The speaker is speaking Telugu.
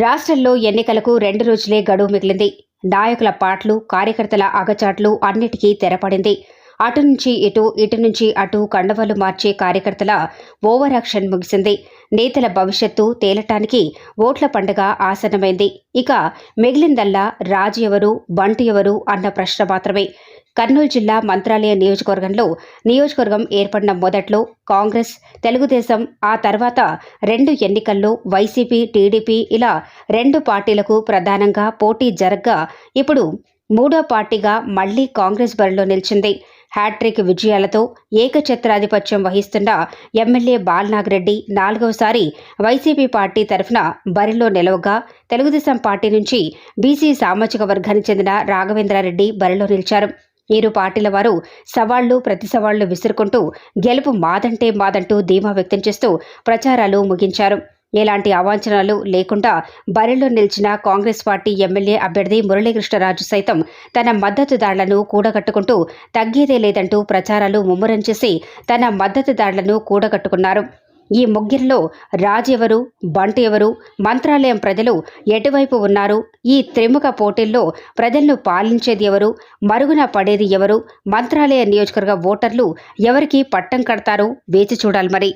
రాష్ట్రంలో ఎన్నికలకు 2 రోజులే గడువు మిగిలింది. నాయకుల పాట్లు, కార్యకర్తల అగచాట్లు అన్నిటికీ తెరపడింది. అటు నుంచి ఇటు నుంచి అటు కండవలు మార్చే కార్యకర్తల ఓవర్ యాక్షన్ ముగిసింది. నేతల భవిష్యత్తు తేలటానికి ఓట్ల పండుగ ఆసన్నమైంది. ఇక మిగిలిందల్లా రాజు ఎవరు, బంటు ఎవరు అన్న ప్రశ్న మాత్రమే. కర్నూలు జిల్లా మంత్రాలయ నియోజకవర్గం ఏర్పడిన మొదట్లో కాంగ్రెస్, తెలుగుదేశం, ఆ తర్వాత 2 ఎన్నికల్లో వైసీపీ, టీడీపీ ఇలా 2 పార్టీలకు ప్రధానంగా పోటీ జరగ్గా ఇప్పుడు 3వ పార్టీగా మళ్లీ కాంగ్రెస్ బరిలో నిలిచింది. హ్యాట్రిక్ విజయాలతో ఏకఛత్రాధిపత్యం వహిస్తున్న ఎమ్మెల్యే బాలనాగిరెడ్డి 4వసారి వైసీపీ పార్టీ తరఫున బరిలో నిలవగా, తెలుగుదేశం పార్టీ నుంచి బీసీ సామాజిక వర్గానికి చెందిన రాఘవేంద్రారెడ్డి బరిలో నిలిచారు. ఇరు పార్టీల వారు సవాళ్లు ప్రతి సవాళ్లు విసురుకుంటూ గెలుపు మాదంటూ ధీమా వ్యక్తం చేస్తూ ప్రచారాలు ముగించారు. ఎలాంటి అవాంఛనాలు లేకుండా బరిలో నిలిచిన కాంగ్రెస్ పార్టీ ఎమ్మెల్యే అభ్యర్థి మురళీకృష్ణరాజు సైతం తన మద్దతుదారులను కూడగట్టుకుంటూ తగ్గేదే లేదంటూ ప్రచారాలు ముమ్మరం చేసి తన మద్దతుదారులను కూడగట్టుకున్నారు. ఈ ముగ్గురిలో రాజెవరు, బంటు ఎవరు, మంత్రాలయం ప్రజలు ఎటువైపు ఉన్నారు, ఈ త్రిముఖ పోటీల్లో ప్రజలను పాలించేది ఎవరు, మరుగున పడేది ఎవరు, మంత్రాలయ నియోజకవర్గ ఓటర్లు ఎవరికి పట్టం కడతారో వేచి చూడాలి మరి.